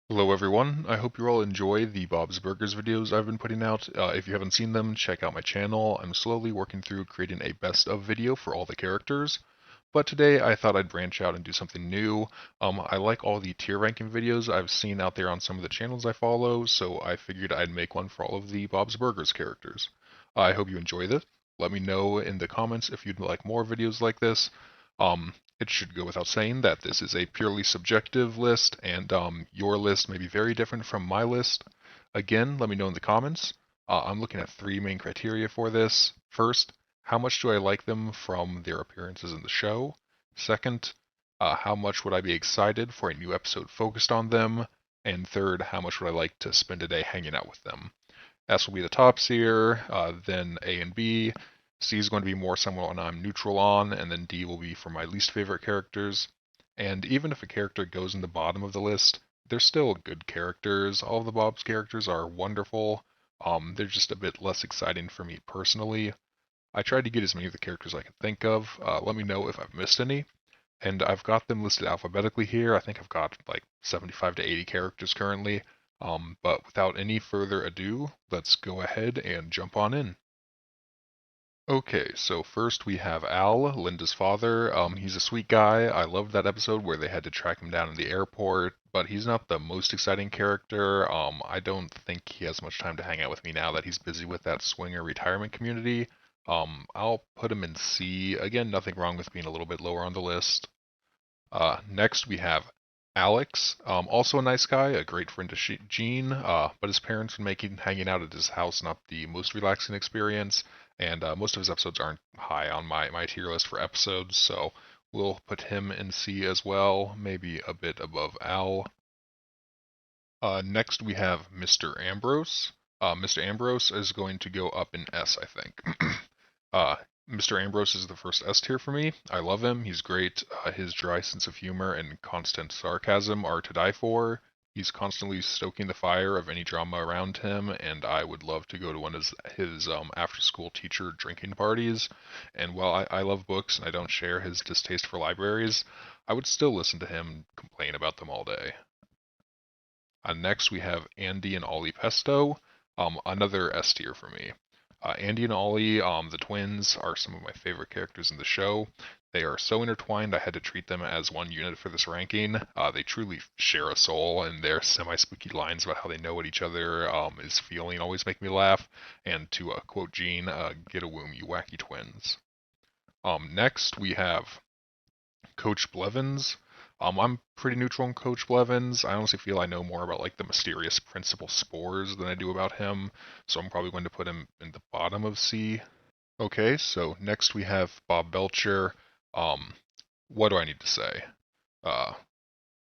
Hello everyone, I hope you all enjoy the Bob's Burgers videos I've been putting out. If you haven't seen them, check out my channel. I'm slowly working through creating a best of video for all the characters. But today I thought I'd branch out and do something new. I like all the tier ranking videos I've seen out there on some of the channels I follow, so I figured I'd make one for all of the Bob's Burgers characters. I hope you enjoy this. Let me know in the comments if you'd like more videos like this. It should go without saying that this is a purely subjective list, and your list may be very different from my list. Again, let me know in the comments. I'm looking at three main criteria for this. First, how much do I like them from their appearances in the show? Second, how much would I be excited for a new episode focused on them? And third, how much would I like to spend a day hanging out with them? S will be the tops here, then A and B. C is going to be more someone I'm neutral on, and then D will be for my least favorite characters. And even if a character goes in the bottom of the list, they're still good characters. All of the Bob's characters are wonderful. They're just a bit less exciting for me personally. I tried to get as many of the characters I could think of. Let me know if I've missed any. And I've got them listed alphabetically here. I think I've got like 75 to 80 characters currently. But without any further ado, let's go ahead and jump on in. Okay, so first we have Al, Linda's father. He's a sweet guy. I loved that episode where they had to track him down in the airport, but he's not the most exciting character. I don't think he has much time to hang out with me now that he's busy with that swinger retirement community. I'll put him in C. Again, nothing wrong with being a little bit lower on the list. Next, we have Alex, also a nice guy, a great friend to Gene, but his parents would make hanging out at his house not the most relaxing experience, and most of his episodes aren't high on my tier list for episodes, so we'll put him in C as well, maybe a bit above Al. Next, we have Mr. Ambrose. Mr. Ambrose is going to go up in S, I think. Uh, Mr. Ambrose is the first S tier for me. I love him. He's great. His dry sense of humor and constant sarcasm are to die for. He's constantly stoking the fire of any drama around him, and I would love to go to one of his after-school teacher drinking parties. And while I love books and I don't share his distaste for libraries, I would still listen to him complain about them all day. Next, we have Andy and Ollie Pesto, another S tier for me. Andy and Ollie, the twins, are some of my favorite characters in the show. They are so intertwined, I had to treat them as one unit for this ranking. They truly share a soul, and their semi spooky lines about how they know what each other is feeling always make me laugh. And to quote Gene, get a womb, you wacky twins. Next, we have Coach Blevins. I'm pretty neutral on Coach Blevins. I honestly feel I know more about like the mysterious principal spores than I do about him, so I'm probably going to put him in the bottom of C. Okay, so next we have Bob Belcher. Um, what do I need to say? Uh,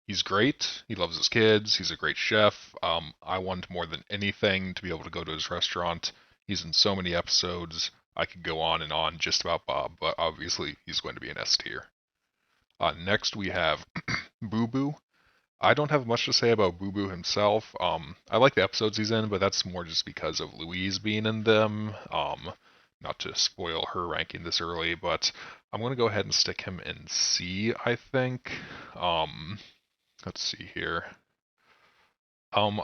he's great. He loves his kids. He's a great chef. I want more than anything to be able to go to his restaurant. He's in so many episodes. I could go on and on just about Bob, but obviously he's going to be an S tier. Next, we have Boo Boo. I don't have much to say about Boo Boo himself. I like the episodes he's in, but that's more just because of Louise being in them. Not to spoil her ranking this early, but I'm going to go ahead and stick him in C, I think. Um, let's see here. Um,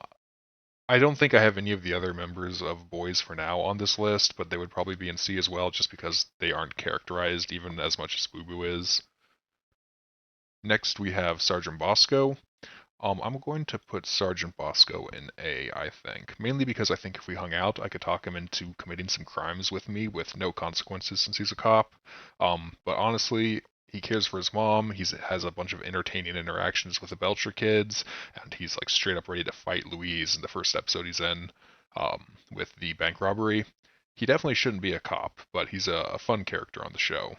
I don't think I have any of the other members of Boys for Now on this list, but they would probably be in C as well, just because they aren't characterized even as much as Boo Boo is. Next, we have Sergeant Bosco. I'm going to put Sergeant Bosco in A, I think. Mainly because I think if we hung out, I could talk him into committing some crimes with me with no consequences since he's a cop. But honestly, he cares for his mom. He has a bunch of entertaining interactions with the Belcher kids, and he's like straight up ready to fight Louise in the first episode he's in with the bank robbery. He definitely shouldn't be a cop, but he's a fun character on the show.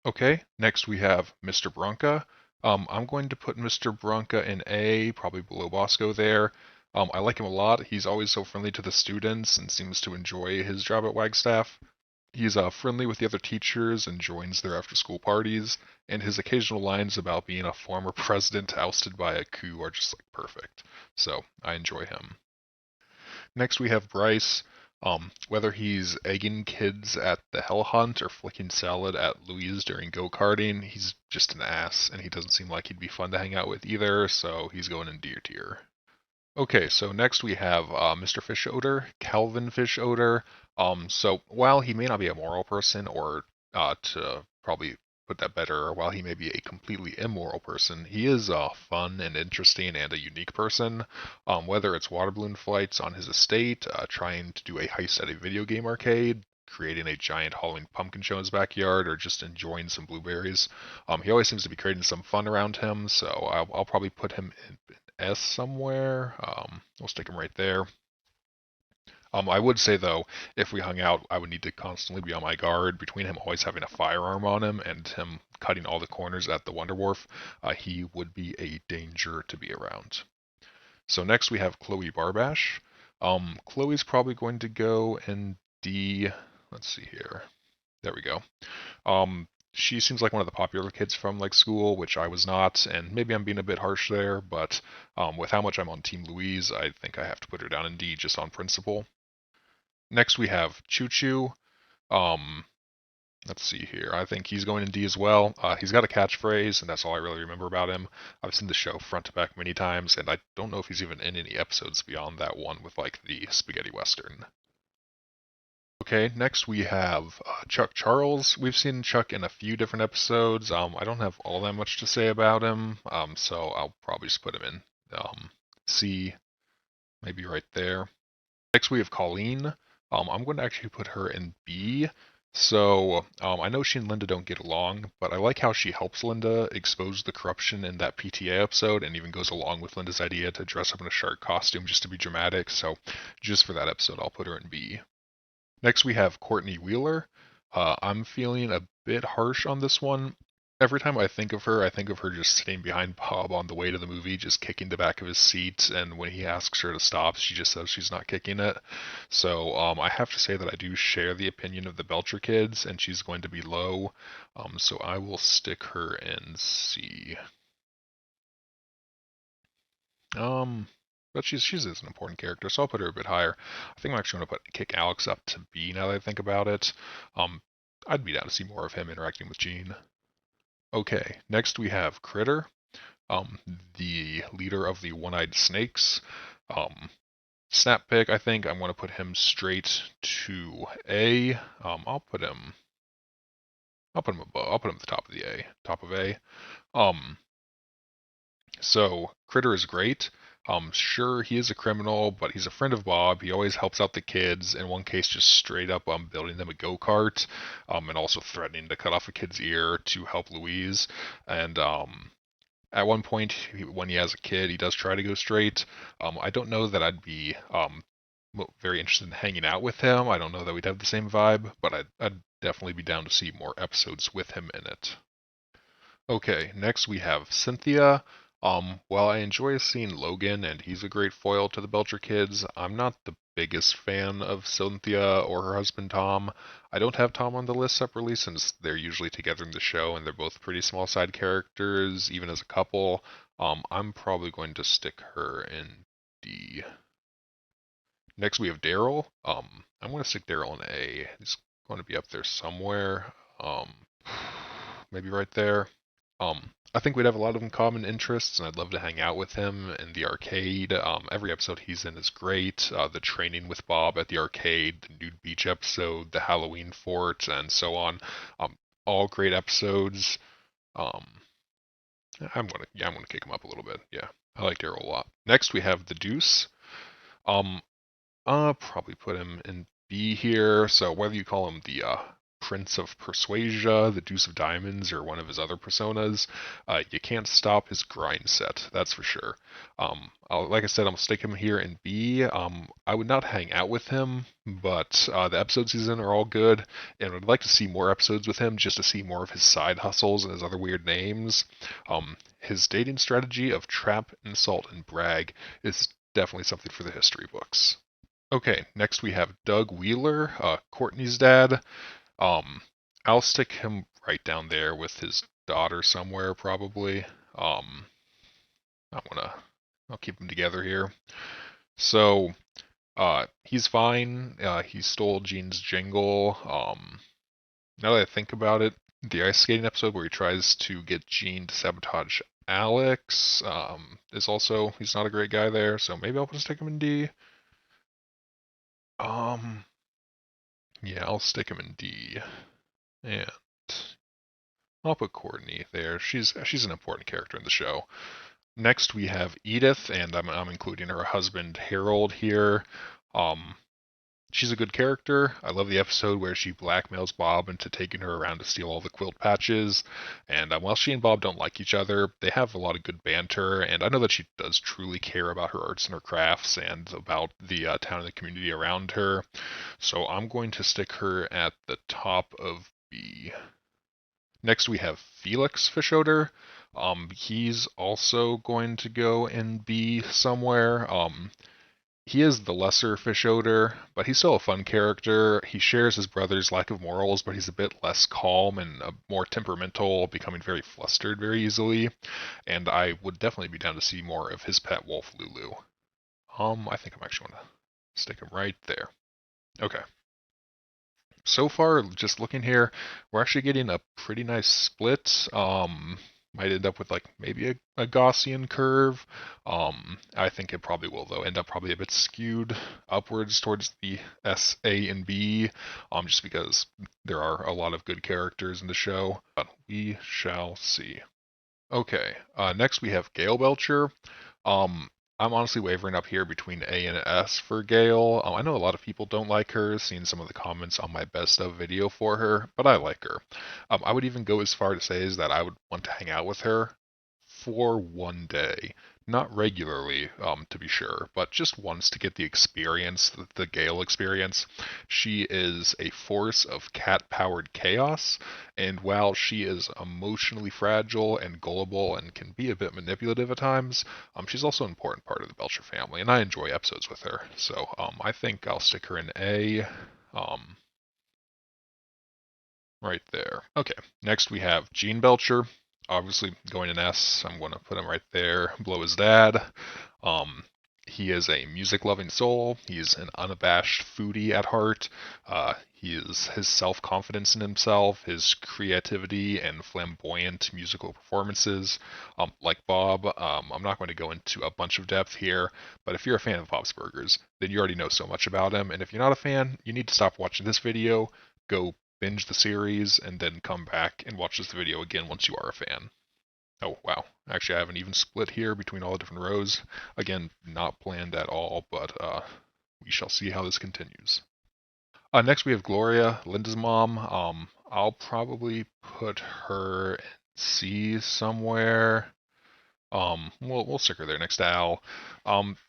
Okay, next we have Mr. Bronca. I'm going to put Mr. Bronca in A, probably below Bosco there. I like him a lot. He's always so friendly to the students and seems to enjoy his job at Wagstaff. He's friendly with the other teachers and joins their after-school parties, and his occasional lines about being a former president ousted by a coup are just like perfect. So I enjoy him. Next, we have Bryce. Whether he's egging kids at the Hell Hunt or flicking salad at Louise during go karting, he's just an ass, and he doesn't seem like he'd be fun to hang out with either, so he's going in D tier. Okay, so next we have Mr. Fish Odor, Calvin Fish Odor. So while he may not be a moral person, or to probably put that better, while he may be a completely immoral person, he is fun and interesting and a unique person. Whether it's water balloon flights on his estate, trying to do a heist at a video game arcade, creating a giant Halloween pumpkin show in his backyard, or just enjoying some blueberries. He always seems to be creating some fun around him, so I'll probably put him in S somewhere. We'll stick him right there. I would say though, if we hung out, I would need to constantly be on my guard. Between him always having a firearm on him and him cutting all the corners at the Wonder Wharf, he would be a danger to be around. So next we have Chloe Barbash. Chloe's probably going to go in D. Let's see here. There we go. She seems like one of the popular kids from like school, which I was not, and maybe I'm being a bit harsh there, but with how much I'm on Team Louise, I think I have to put her down in D just on principle. Next we have Choo Choo. Um, let's see here. I think he's going in D as well. He's got a catchphrase, and that's all I really remember about him. I've seen the show front to back many times, and I don't know if he's even in any episodes beyond that one with like the spaghetti western. Okay, next we have Chuck Charles. We've seen Chuck in a few different episodes. I don't have all that much to say about him, so I'll probably just put him in C, maybe right there. Next we have Colleen. I'm going to actually put her in B. So I know she and Linda don't get along, but I like how she helps Linda expose the corruption in that PTA episode, and even goes along with Linda's idea to dress up in a shark costume just to be dramatic. So just for that episode, I'll put her in B. Next, we have Courtney Wheeler. I'm feeling a bit harsh on this one. Every time I think of her just sitting behind Bob on the way to the movie, just kicking the back of his seat. And when he asks her to stop, she just says she's not kicking it. So I have to say that I do share the opinion of the Belcher kids, and she's going to be low. So I will stick her in C. Um, but she's an important character, so I'll put her a bit higher. I think I'm actually going to kick Alex up to B now that I think about it. Um, I'd be down to see more of him interacting with Gene. Okay, next we have Critter, the leader of the One-Eyed Snakes. Um, Snap pick, I think I'm going to put him straight to A. I'll put him above. I'll put him at the top of the A, top of A. Um, So Critter is great. Sure, he is a criminal, but he's a friend of Bob. He always helps out the kids. In one case, just straight up building them a go-kart, and also threatening to cut off a kid's ear to help Louise. And at one point, when he has a kid, he does try to go straight. I don't know that I'd be very interested in hanging out with him. I don't know that we'd have the same vibe, but I'd definitely be down to see more episodes with him in it. Okay, next we have Cynthia. While I enjoy seeing Logan and he's a great foil to the Belcher kids, I'm not the biggest fan of Cynthia or her husband Tom. I don't have Tom on the list separately since they're usually together in the show and they're both pretty small side characters, even as a couple. I'm probably going to stick her in D. Next we have Daryl. I'm going to stick Daryl in A. He's going to be up there somewhere. Maybe right there. I think we'd have a lot of in common interests, and I'd love to hang out with him in the arcade. Every episode he's in is great. The training with Bob at the arcade, the nude beach episode, the Halloween fort, and so on. All great episodes. Um, I'm gonna kick him up a little bit. Yeah, I like Daryl a lot. Next we have the Deuce. Um, I'll probably put him in B here. So whether you call him the Prince of Persuasia, the Deuce of Diamonds, or one of his other personas, you can't stop his grind set. That's for sure. Like I said, I'm gonna stick him here in B. I would not hang out with him, but the episodes he's in are all good, and I'd like to see more episodes with him just to see more of his side hustles and his other weird names. His dating strategy of trap, insult, and brag is definitely something for the history books. Okay, next we have Doug Wheeler, Courtney's dad. Um, I'll stick him right down there with his daughter somewhere, probably. I wanna, I'll keep them together here. So, he's fine. He stole Gene's jingle. Now that I think about it, the ice skating episode where he tries to get Gene to sabotage Alex is also, he's not a great guy there, so maybe I'll just stick him in D. Um, yeah, I'll stick him in D. And I'll put Courtney there. She's an important character in the show. Next we have Edith, and I'm including her husband Harold here. Um, she's a good character. I love the episode where she blackmails Bob into taking her around to steal all the quilt patches. And while she and Bob don't like each other, they have a lot of good banter. And I know that she does truly care about her arts and her crafts and about the town and the community around her. So I'm going to stick her at the top of B. Next we have Felix Fischoeder. He's also going to go in B somewhere. He is the lesser Fischoeder, but he's still a fun character. He shares his brother's lack of morals, but he's a bit less calm and more temperamental, becoming very flustered very easily. And I would definitely be down to see more of his pet wolf, Lulu. I think I'm actually going to stick him right there. Okay. So far, just looking here, we're actually getting a pretty nice split. Might end up with like maybe a Gaussian curve. I think it probably will though end up probably a bit skewed upwards towards the S, A, and B, just because there are a lot of good characters in the show. But we shall see. Okay, next we have Gail Belcher. Um, I'm honestly wavering up here between A and S for Gail. I know a lot of people don't like her, seeing some of the comments on my best of video for her, but I like her. I would even go as far to say is that I would want to hang out with her for one day. Not regularly, to be sure, but just once to get the experience, the Gale experience. She is a force of cat-powered chaos, and while she is emotionally fragile and gullible and can be a bit manipulative at times, she's also an important part of the Belcher family, and I enjoy episodes with her. So I think I'll stick her in A. Right there. Okay, next we have Gene Belcher. Obviously going in S. I'm going to put him right there below his dad. He is a music-loving soul. He's an unabashed foodie at heart. His self-confidence in himself, his creativity, and flamboyant musical performances. Like Bob, I'm not going to go into a bunch of depth here, but if you're a fan of Bob's Burgers, then you already know so much about him. And if you're not a fan, you need to stop watching this video, go binge the series, and then come back and watch this video again once you are a fan. Oh, wow. Actually, I have an even split here between all the different rows. Again, not planned at all, but we shall see how this continues. Next, we have Gloria, Linda's mom. I'll probably put her in C somewhere. We'll stick her there next to Al.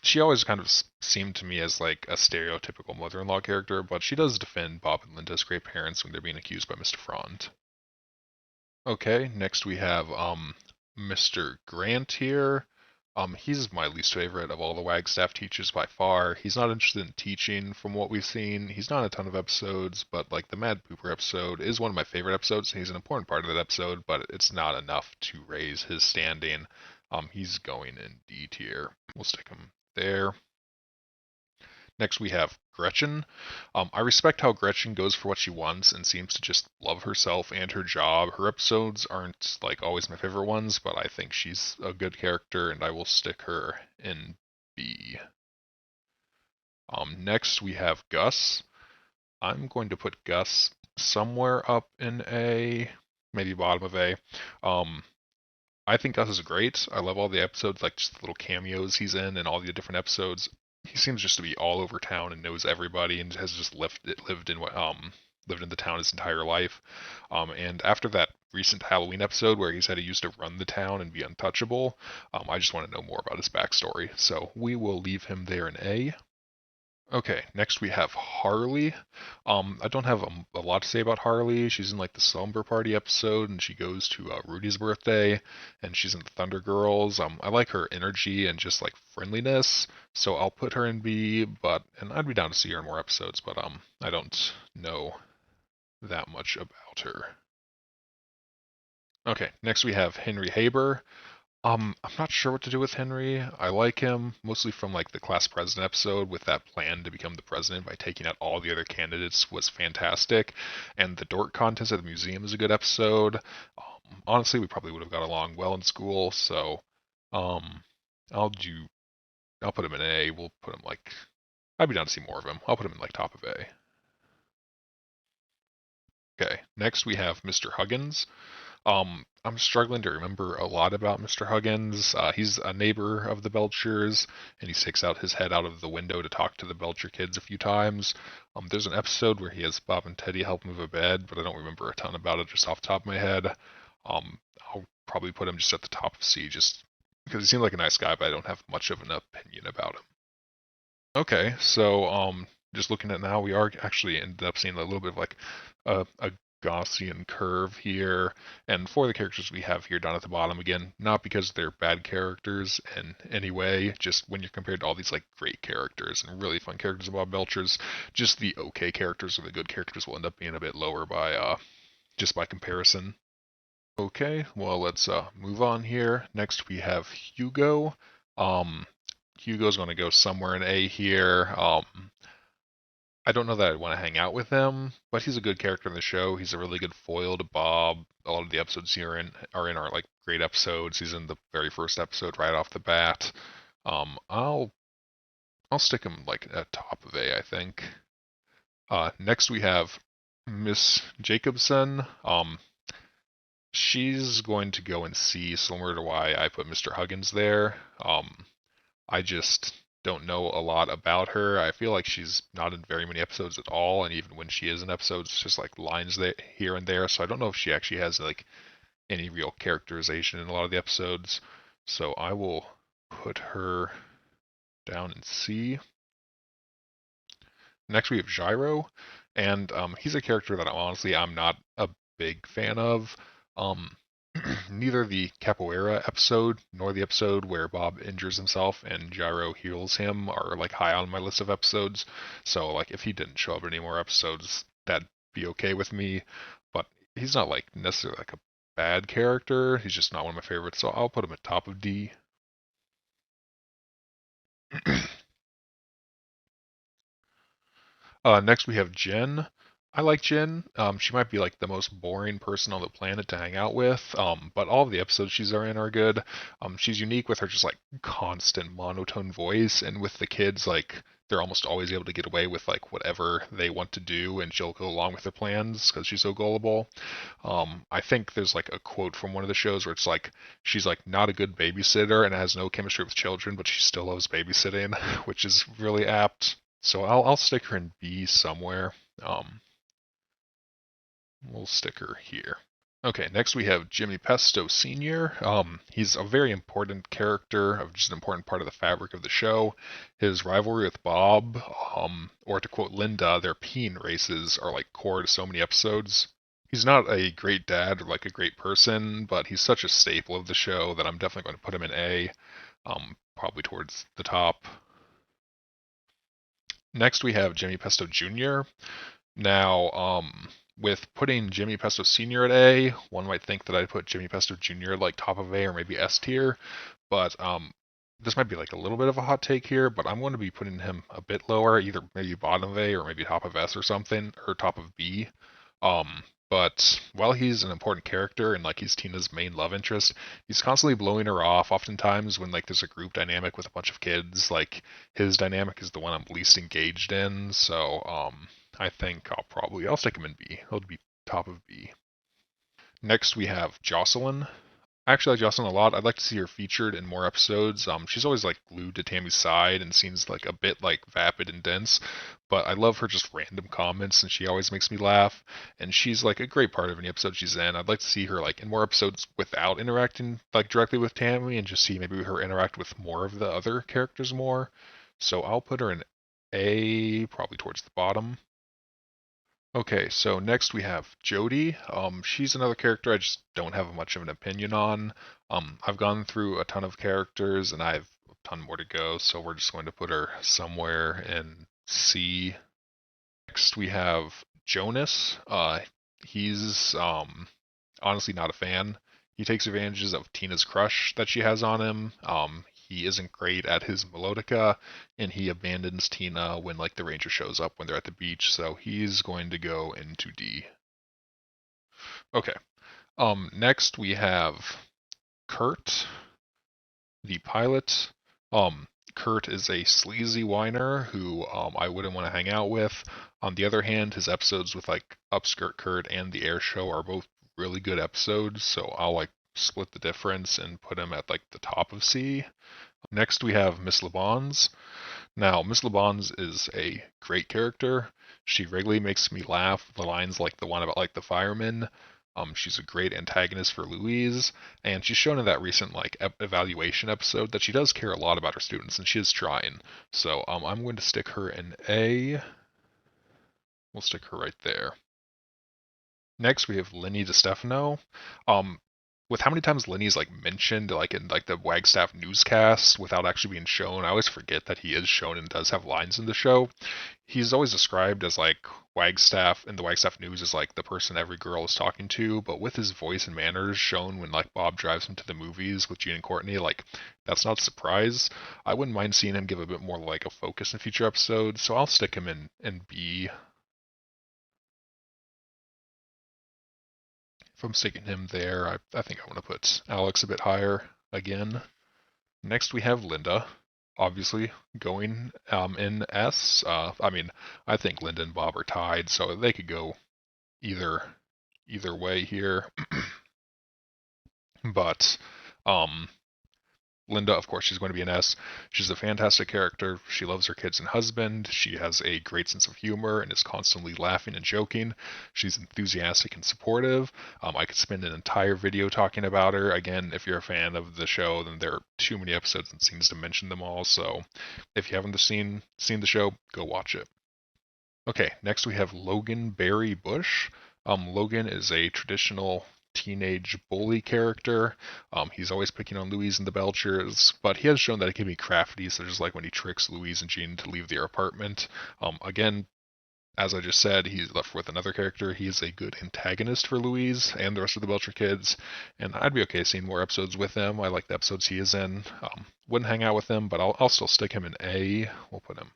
She always kind of seemed to me as like a stereotypical mother-in-law character, but she does defend Bob and Linda's great parents when they're being accused by Mr. Front. Okay, next we have Mr. Grant here. He's my least favorite of all the Wagstaff teachers by far. He's not interested in teaching from what we've seen. He's not in a ton of episodes, but like the Mad Pooper episode is one of my favorite episodes. He's an important part of that episode, but it's not enough to raise his standing. He's going in D tier. We'll stick him there. Next, we have Gretchen. I respect how Gretchen goes for what she wants and seems to just love herself and her job. Her episodes aren't like always my favorite ones, but I think she's a good character, and I will stick her in B. Next, we have Gus. I'm going to put Gus somewhere up in A, maybe bottom of A. I think Gus is great. I love all the episodes, like just the little cameos he's in and all the different episodes. He seems just to be all over town and knows everybody and has just lived in the town his entire life. And after that recent Halloween episode where he said he used to run the town and be untouchable, I just want to know more about his backstory. So we will leave him there in A. Okay, next we have Harley. I don't have a lot to say about Harley. She's in like the Slumber Party episode, and she goes to Rudy's birthday, and she's in the Thunder Girls. I like her energy and just like friendliness, so I'll put her in B. And I'd be down to see her in more episodes, but I don't know that much about her. Okay, next we have Henry Haber. I'm not sure what to do with Henry. I like him mostly from like the class president episode with that plan to become the president by taking out all the other candidates was fantastic, and the dork contest at the museum is a good episode. Honestly, we probably would have got along well in school, so um, I'll do. I'll put him in A. We'll put him like. I'd be down to see more of him. I'll put him in like top of A. Okay. Next we have Mr. Huggins. I'm struggling to remember a lot about Mr. Huggins. He's a neighbor of the Belchers, and he sticks out his head out of the window to talk to the Belcher kids a few times. There's an episode where he has Bob and Teddy help move a bed, but I don't remember a ton about it just off the top of my head. I'll probably put him just at the top of C, just because he seemed like a nice guy, but I don't have much of an opinion about him. Okay, so just looking at now, we are actually ended up seeing a little bit of like a Gaussian curve here, and for the characters we have here down at the bottom, again, not because they're bad characters in any way, just when you're compared to all these like great characters and really fun characters about Belchers, just the okay characters or the good characters will end up being a bit lower by just by comparison. Okay, well let's move on here. Next we have Hugo. Um, Hugo's going to go somewhere in A here. I don't know that I'd want to hang out with him, but he's a good character in the show. He's a really good foil to Bob. A lot of the episodes here are like great episodes. He's in the very first episode right off the bat. I'll stick him like at top of A, I think. Next we have Miss Jacobson. She's going to go in C, similar to why I put Mr. Huggins there. I just don't know a lot about her. I feel like she's not in very many episodes at all, and even when she is in episodes, it's just like lines there, here and there. So I don't know if she actually has like any real characterization in a lot of the episodes. So I will put her down in C. Next we have Gyro, and he's a character that honestly I'm not a big fan of. Um, Neither the Capoeira episode nor the episode where Bob injures himself and Gyro heals him are like high on my list of episodes. So like if he didn't show up in any more episodes, that'd be okay with me. But he's not like necessarily like a bad character. He's just not one of my favorites. So I'll put him at top of D. Next we have Jen. I like Jen. She might be like the most boring person on the planet to hang out with. But all of the episodes she's in are good. She's unique with her just like constant monotone voice, and with the kids, like they're almost always able to get away with like whatever they want to do, and she'll go along with their plans because she's so gullible. I think there's like a quote from one of the shows where it's like she's like not a good babysitter and has no chemistry with children, but she still loves babysitting, which is really apt. So I'll stick her in B somewhere. We'll stick her here. Okay, next we have Jimmy Pesto Sr. He's a very important character, of just an important part of the fabric of the show. His rivalry with Bob, or to quote Linda, their peen races are like core to so many episodes. He's not a great dad or like a great person, but he's such a staple of the show that I'm definitely going to put him in A, probably towards the top. Next we have Jimmy Pesto Jr. Now, with putting Jimmy Pesto Sr. at A, one might think that I'd put Jimmy Pesto Jr. like top of A or maybe S tier, but this might be like a little bit of a hot take here, but I'm going to be putting him a bit lower, either maybe bottom of A or maybe top of S or something, or top of B. But while he's an important character and like he's Tina's main love interest, he's constantly blowing her off. Oftentimes, when like there's a group dynamic with a bunch of kids, like his dynamic is the one I'm least engaged in. So, I think I'll stick him in B. He'll be top of B. Next we have Jocelyn. I actually like Jocelyn a lot. I'd like to see her featured in more episodes. She's always like glued to Tammy's side and seems like a bit like vapid and dense, but I love her just random comments and she always makes me laugh. And she's like a great part of any episode she's in. I'd like to see her like in more episodes without interacting like directly with Tammy and just see maybe her interact with more of the other characters more. So I'll put her in A, probably towards the bottom. Okay, so next we have Jody. She's another character I just don't have much of an opinion on. I've gone through a ton of characters and I have a ton more to go, so we're just going to put her somewhere in C. Next we have Jonas. He's honestly not a fan. He takes advantages of Tina's crush that she has on him. He isn't great at his melodica, and he abandons Tina when like the ranger shows up when they're at the beach. So he's going to go into D. Okay. Next we have Kurt, the pilot. Um, Kurt is a sleazy whiner who I wouldn't want to hang out with. On the other hand, his episodes with like Upskirt Kurt and the Air Show are both really good episodes, so I'll like split the difference and put him at like the top of C. Next we have Miss LeBons. Now, Miss LeBons is a great character. She regularly makes me laugh. The lines like the one about like the fireman. She's a great antagonist for Louise, and she's shown in that recent like evaluation episode that she does care a lot about her students, and she is trying. So I'm going to stick her in A. We'll stick her right there. Next, we have Lenny DiStefano. Um, with how many times Lenny's like mentioned, like in like the Wagstaff newscast, without actually being shown, I always forget that he is shown and does have lines in the show. He's always described as like Wagstaff in the Wagstaff news as like the person every girl is talking to, but with his voice and manners shown when like Bob drives him to the movies with Gene and Courtney, like that's not a surprise. I wouldn't mind seeing him give a bit more like a focus in future episodes, so I'll stick him in B. If I'm sticking him there, I think I want to put Alex a bit higher again. Next, we have Linda, obviously going in S. I think Linda and Bob are tied, so they could go either way here. But Linda, of course, she's going to be an S. She's a fantastic character. She loves her kids and husband. She has a great sense of humor and is constantly laughing and joking. She's enthusiastic and supportive. I could spend an entire video talking about her. Again, if you're a fan of the show, then there are too many episodes and scenes to mention them all. So if you haven't seen the show, go watch it. Okay, next we have Logan Barry Bush. Logan is a traditional teenage bully character. He's always picking on Louise and the Belchers, but he has shown that he can be crafty, such as like when he tricks Louise and Jean to leave their apartment. Again, as I just said, he's left with another character. He is a good antagonist for Louise and the rest of the Belcher kids, and I'd be okay seeing more episodes with him. I like the episodes he is in. Wouldn't hang out with him, but I'll still stick him in A. We'll put him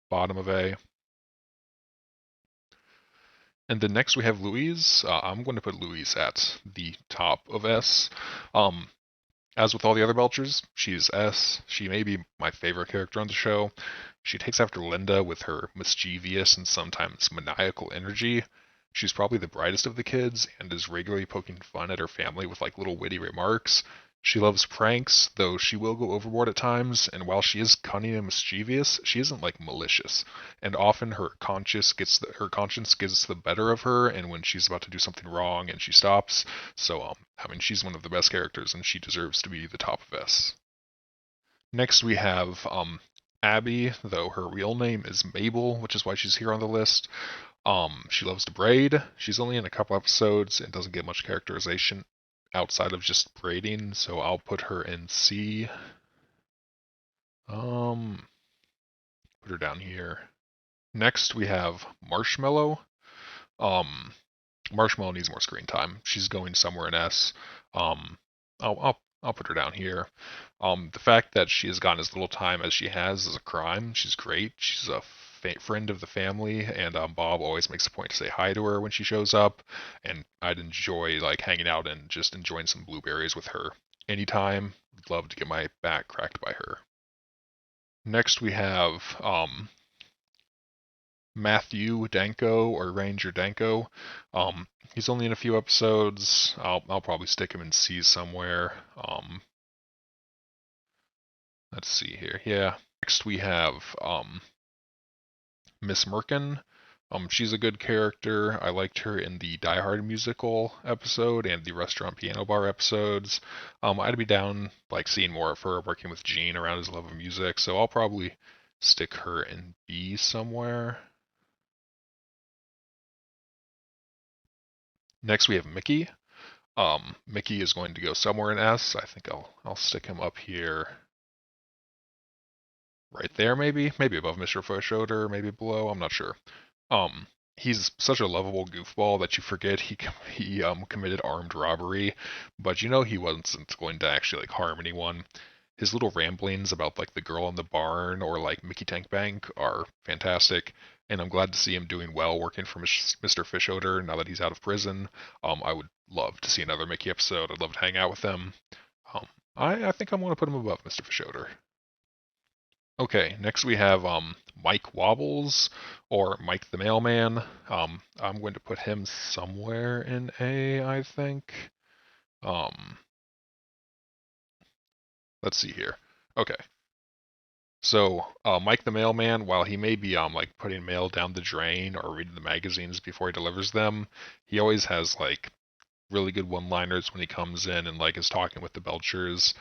bottom of A. And then next we have Louise. I'm going to put Louise at the top of S. As with all the other Belchers, she's S. She may be my favorite character on the show. She takes after Linda with her mischievous and sometimes maniacal energy. She's probably the brightest of the kids and is regularly poking fun at her family with like little witty remarks. She loves pranks, though she will go overboard at times, and while she is cunning and mischievous, she isn't like malicious. And often her conscience gets the better of her, and when she's about to do something wrong and she stops. So she's one of the best characters, and she deserves to be the top of S. Next we have Abby, though her real name is Mabel, which is why she's here on the list. She loves to braid. She's only in a couple episodes and doesn't get much characterization outside of just braiding, so I'll put her in C. Put her down here. Next we have Marshmallow. Marshmallow needs more screen time. She's going somewhere in S. I'll put her down here. The fact that she has gotten as little time as she has is a crime. She's great. She's a friend of the family, and Bob always makes a point to say hi to her when she shows up. And I'd enjoy like hanging out and just enjoying some blueberries with her anytime. Would love to get my back cracked by her. Next we have Matthew Danko or Ranger Danko. He's only in a few episodes. I'll probably stick him in C somewhere. Let's see here. Yeah. Next we have Miss Merkin. She's a good character. I liked her in the Die Hard musical episode and the restaurant piano bar episodes. I'd be down like seeing more of her working with Gene around his love of music, so I'll probably stick her in B somewhere. Next we have Mickey. Mickey is going to go somewhere in S. I think I'll stick him up here. Right there, maybe above Mr. Fushoder, maybe below. I'm not sure. He's such a lovable goofball that you forget he committed armed robbery, but you know he wasn't going to actually like harm anyone. his little ramblings about like the girl in the barn or like Mickey Tank Bank are fantastic. And I'm glad to see him doing well working for Mr. Fischoeder now that he's out of prison. I would love to see another Mickey episode. I'd love to hang out with him. Um, I think I'm going to put him above Mr. Fischoeder. Okay, next we have Mike Wobbles or Mike the Mailman. I'm going to put him somewhere in A, I think. Um, let's see here. Okay, so Mike the Mailman, while he may be like putting mail down the drain or reading the magazines before he delivers them, he always has like really good one-liners when he comes in and like is talking with the Belchers.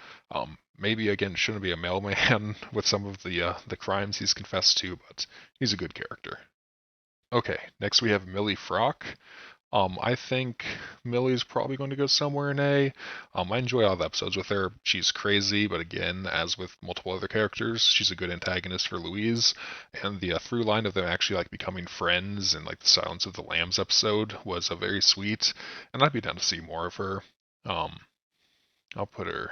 Maybe again shouldn't be a mailman with some of the crimes he's confessed to, but he's a good character. Okay, next we have Millie Frock. I think Millie's probably going to go somewhere in A. I enjoy all the episodes with her. She's crazy, but again, as with multiple other characters, she's a good antagonist for Louise. And the through line of them actually like becoming friends and like the Silence of the Lambs episode was a very sweet, and I'd be down to see more of her. Um, I'll put her.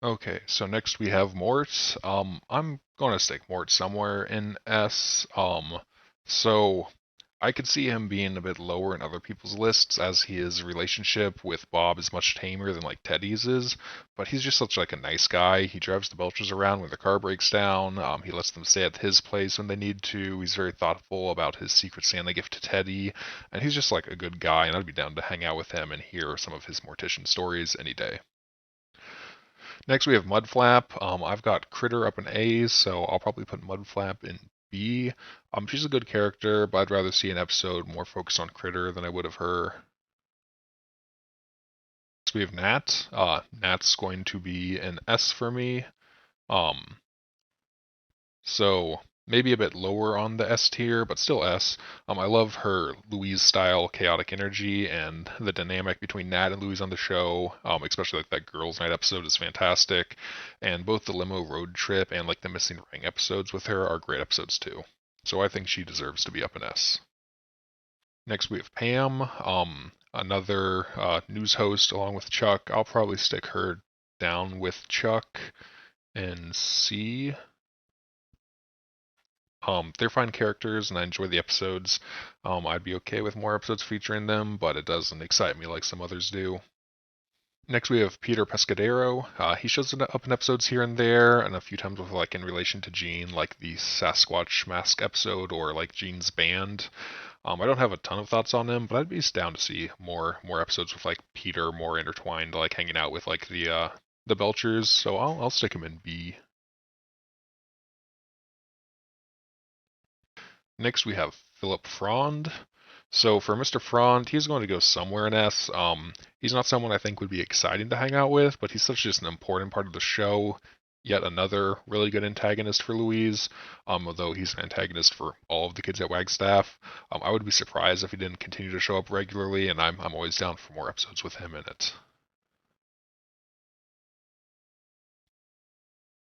Okay, so next we have Mort. I'm gonna stick Mort somewhere in S. So I could see him being a bit lower in other people's lists as his relationship with Bob is much tamer than like Teddy's is, but he's just such like a nice guy. He drives the Belchers around when their car breaks down. He lets them stay at his place when they need to. He's very thoughtful about his Secret Santa gift to Teddy, and he's just like a good guy, and I'd be down to hang out with him and hear some of his mortician stories any day. Next, we have Mudflap. I've got Critter up in A, so I'll probably put Mudflap in B. She's a good character, but I'd rather see an episode more focused on Critter than I would of her. Next, we have Nat. Nat's going to be an S for me. Um, So maybe a bit lower on the S tier, but still S. I love her Louise style chaotic energy and the dynamic between Nat and Louise on the show, especially like that girls' night episode is fantastic. And both the limo road trip and like the missing ring episodes with her are great episodes too. So I think she deserves to be up in S. Next we have Pam, another news host along with Chuck. I'll probably stick her down with Chuck and C. They're fine characters, and I enjoy the episodes. I'd be okay with more episodes featuring them, but it doesn't excite me like some others do. Next, we have Peter Pescadero. He shows up in episodes here and there, and a few times with like in relation to Gene, like the Sasquatch Mask episode or like Gene's band. I don't have a ton of thoughts on him, but I'd be down to see more episodes with like Peter more intertwined, like hanging out with like the Belchers. So I'll stick him in B. Next, we have Philip Frond. So for Mr. Frond, he's going to go somewhere in S. He's not someone I think would be exciting to hang out with, but he's such just an important part of the show. Yet another really good antagonist for Louise, although he's an antagonist for all of the kids at Wagstaff. I would be surprised if he didn't continue to show up regularly, and I'm always down for more episodes with him in it.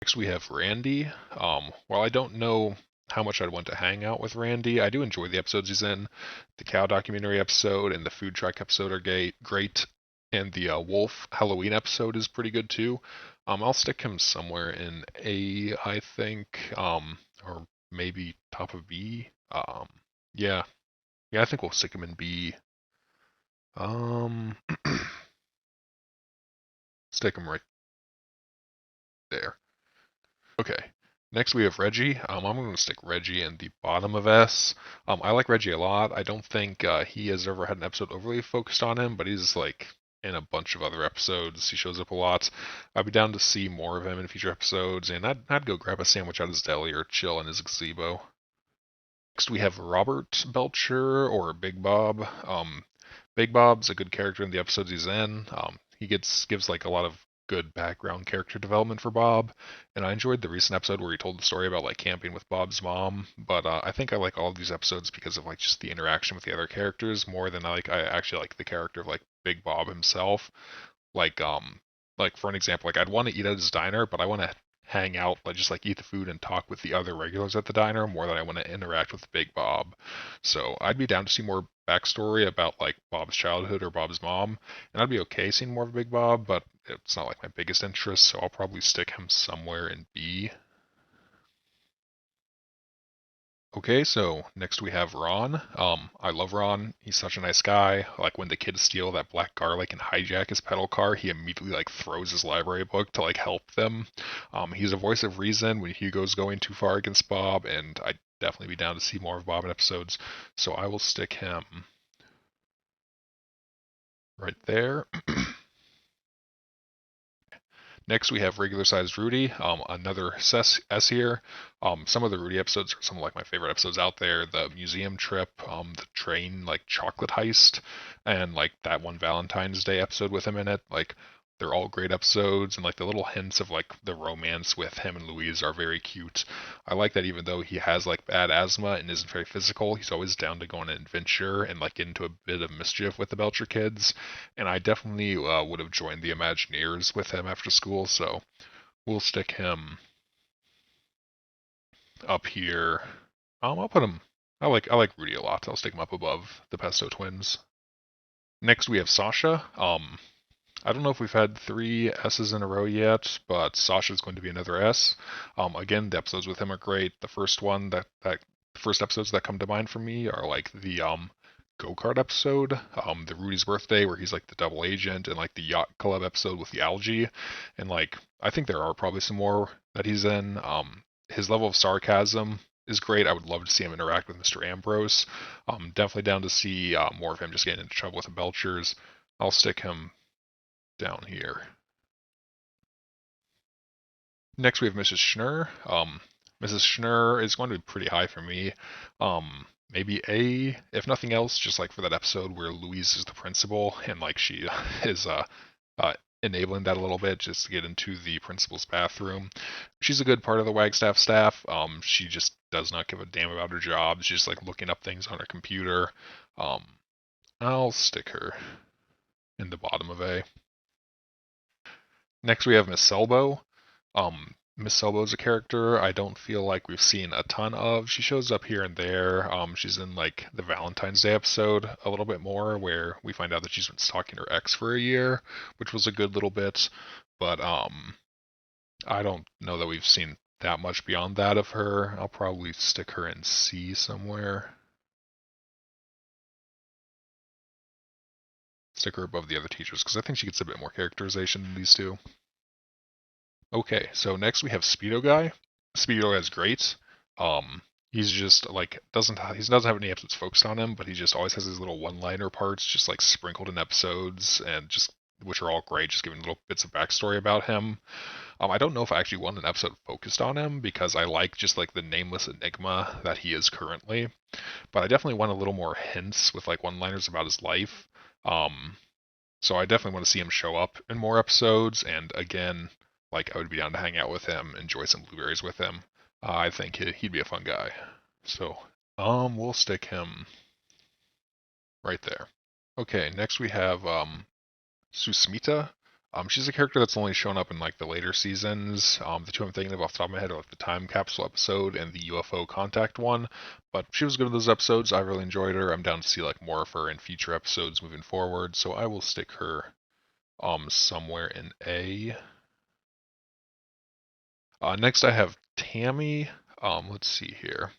Next, we have Randy. While I don't know how much I'd want to hang out with Randy, I do enjoy the episodes he's in. The cow documentary episode and the food truck episode are great, and the wolf Halloween episode is pretty good too. I'll stick him somewhere in A, I think, or maybe top of B. Yeah, yeah, I think we'll stick him in B. Um, stick him right there. Okay. Next we have Reggie. I'm going to stick Reggie in the bottom of S. I like Reggie a lot. I don't think he has ever had an episode overly focused on him, but he's like in a bunch of other episodes. He shows up a lot. I'd be down to see more of him in future episodes, and I'd go grab a sandwich at his deli or chill in his gazebo. Next we have Robert Belcher or Big Bob. Big Bob's a good character in the episodes he's in. He gives like a lot of good background character development for Bob, and I enjoyed the recent episode where he told the story about like camping with Bob's mom. But I think I like all of these episodes because of like just the interaction with the other characters more than I actually like the character of like Big Bob himself. Like like for an example, like I'd want to eat at his diner, but I want to hang out, like just like eat the food and talk with the other regulars at the diner more than I want to interact with Big Bob. So I'd be down to see more backstory about like Bob's childhood or Bob's mom, and I'd be okay seeing more of Big Bob, but it's not like my biggest interest, so I'll probably stick him somewhere in B. Okay, so next we have Ron. I love Ron. He's such a nice guy. Like when the kids steal that black garlic and hijack his pedal car, he immediately like throws his library book to like help them. He's a voice of reason when Hugo's going too far against Bob, and I'd definitely be down to see more of Bob in episodes. So I will stick him right there. Next, we have regular sized Rudy, another S here. Some of the Rudy episodes are some of like my favorite episodes out there. The museum trip, the train like chocolate heist, and like that one Valentine's Day episode with him in it. Like they're all great episodes, and like the little hints of like the romance with him and Louise are very cute. I like that even though he has like bad asthma and isn't very physical, he's always down to go on an adventure and like get into a bit of mischief with the Belcher kids. And I definitely would have joined the Imagineers with him after school, so we'll stick him up here. I'll put him. I like Rudy a lot. I'll stick him up above the Pesto twins. Next we have Sasha. I don't know if we've had three S's in a row yet, but Sasha's going to be another S. Again, the episodes with him are great. The first one that first episodes that come to mind for me are like the go-kart episode, the Rudy's birthday where he's like the double agent, and like the yacht club episode with the algae. And like I think there are probably some more that he's in. His level of sarcasm is great. I would love to see him interact with Mr. Ambrose. Definitely down to see more of him just getting into trouble with the Belchers. I'll stick him down here. Next, we have Mrs. Schnurr. Mrs. Schnurr is going to be pretty high for me. Maybe A, if nothing else, just like for that episode where Louise is the principal and like she is uh, enabling that a little bit just to get into the principal's bathroom. She's a good part of the Wagstaff staff. She just does not give a damn about her job. She's just like looking up things on her computer. I'll stick her in the bottom of A. Next, we have Miss Selbo. Miss Selbo is a character I don't feel like we've seen a ton of. She shows up here and there. She's in like the Valentine's Day episode a little bit more, where we find out that she's been stalking her ex for a year, which was a good little bit. But I don't know that we've seen that much beyond that of her. I'll probably stick her in C somewhere. Stick her above the other teachers because I think she gets a bit more characterization than these two. Okay, so next we have Speedo Guy. Speedo Guy is great. He's just like he doesn't have any episodes focused on him, but he just always has his little one-liner parts just like sprinkled in episodes and just which are all great, just giving little bits of backstory about him. I don't know if I actually want an episode focused on him because I like just like the nameless enigma that he is currently, but I definitely want a little more hints with like one-liners about his life. So I definitely want to see him show up in more episodes, and again, like I would be down to hang out with him, enjoy some blueberries with him. I think he'd be a fun guy. So, we'll stick him right there. Okay, next we have Susmita. She's a character that's only shown up in like the later seasons. The two I'm thinking of off the top of my head are like the time capsule episode and the UFO contact one. But she was good in those episodes. I really enjoyed her. I'm down to see like more of her in future episodes moving forward. So I will stick her somewhere in A. Next I have Tammy. Let's see here.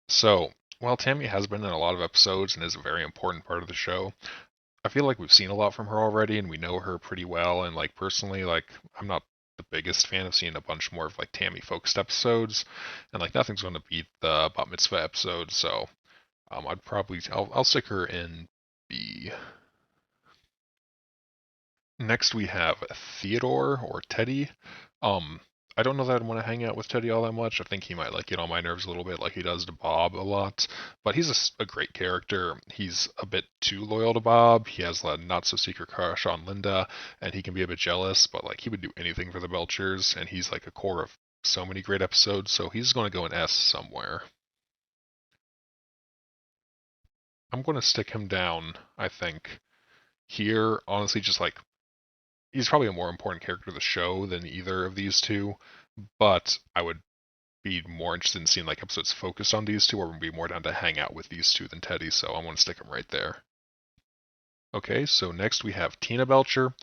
So while Tammy has been in a lot of episodes and is a very important part of the show, I feel like we've seen a lot from her already and we know her pretty well. And like personally, like I'm not the biggest fan of seeing a bunch more of like Tammy focused episodes, and like nothing's going to beat the Bat Mitzvah episode. So I'll stick her in B. Next we have Theodore or Teddy. I don't know that I'd want to hang out with Teddy all that much. I think he might like get on my nerves a little bit, like he does to Bob a lot. But he's a great character. He's a bit too loyal to Bob. He has a not so secret crush on Linda, and he can be a bit jealous. But like he would do anything for the Belchers, and he's like a core of so many great episodes. So he's going to go in S somewhere. I'm going to stick him down. I think here, honestly, just like he's probably a more important character of the show than either of these two, but I would be more interested in seeing like episodes focused on these two, or would be more down to hang out with these two than Teddy, so I want to stick him right there. Okay, so next we have Tina Belcher.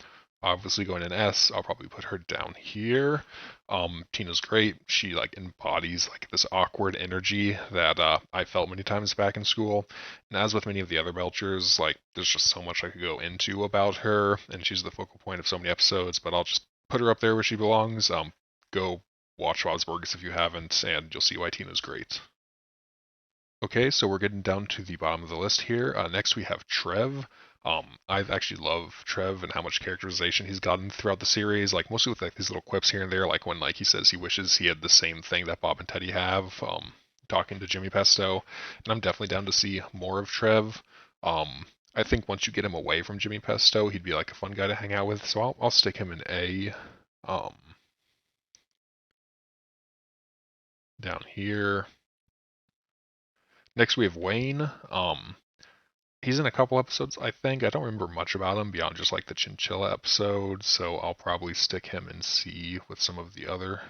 obviously going in S, I'll probably put her down here. Tina's great. She like embodies like this awkward energy that I felt many times back in school. And as with many of the other Belchers, like there's just so much I could go into about her, and she's the focal point of so many episodes. But I'll just put her up there where she belongs. Go watch Bob's Burgers if you haven't, and you'll see why Tina's great. Okay, so we're getting down to the bottom of the list here. Next we have Trev. I've actually loved Trev and how much characterization he's gotten throughout the series, like mostly with like these little quips here and there, like when like he says he wishes he had the same thing that Bob and Teddy have, talking to Jimmy Pesto. And I'm definitely down to see more of Trev. I think once you get him away from Jimmy Pesto, he'd be like a fun guy to hang out with. So I'll stick him in A. Down here. Next we have Wayne. He's in a couple episodes, I think. I don't remember much about him beyond just like the Chinchilla episode, so I'll probably stick him in C with some of the other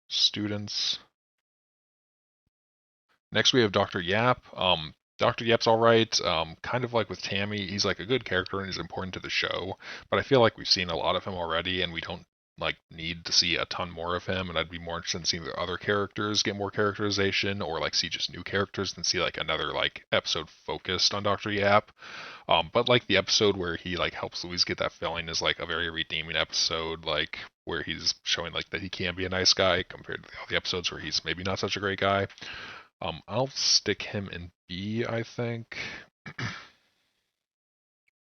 students. Next we have Dr. Yap. Dr. Yap's alright. Kind of like with Tammy, he's like a good character and he's important to the show, but I feel like we've seen a lot of him already and we don't like need to see a ton more of him, and I'd be more interested in seeing the other characters get more characterization or like see just new characters than see like another like episode focused on Dr. Yap. But like the episode where he like helps Louise get that feeling is like a very redeeming episode, like where he's showing like that he can be a nice guy compared to all the episodes where he's maybe not such a great guy. I'll stick him in B, I think.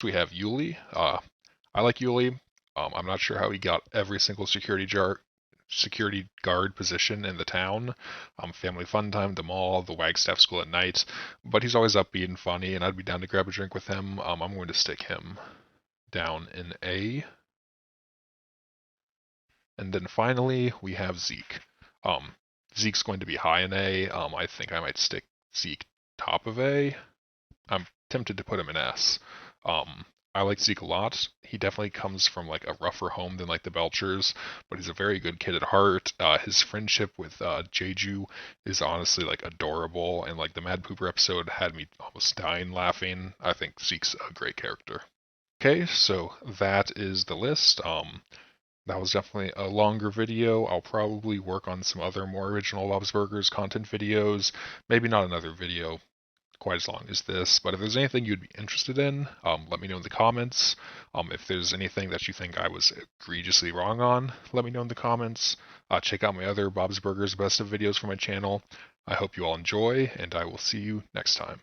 We have Yuli. I like Yuli. I'm not sure how he got every single security guard position in the town. Family Fun Time, the mall, the Wagstaff School at night. But he's always upbeat and funny, and I'd be down to grab a drink with him. I'm going to stick him down in A. And then finally, we have Zeke. Zeke's going to be high in A. I think I might stick Zeke top of A. I'm tempted to put him in S. I like Zeke a lot. He definitely comes from like a rougher home than like the Belchers, but he's a very good kid at heart. His friendship with Jeju is honestly like adorable, and like the Mad Pooper episode had me almost dying laughing. I think Zeke's a great character. Okay, so that is the list. That was definitely a longer video. I'll probably work on some other more original Bob's Burgers content videos. Maybe not another video quite as long as this, but if there's anything you'd be interested in, let me know in the comments. If there's anything that you think I was egregiously wrong on, let me know in the comments. Check out my other Bob's Burgers Best of videos for my channel. I hope you all enjoy, and I will see you next time.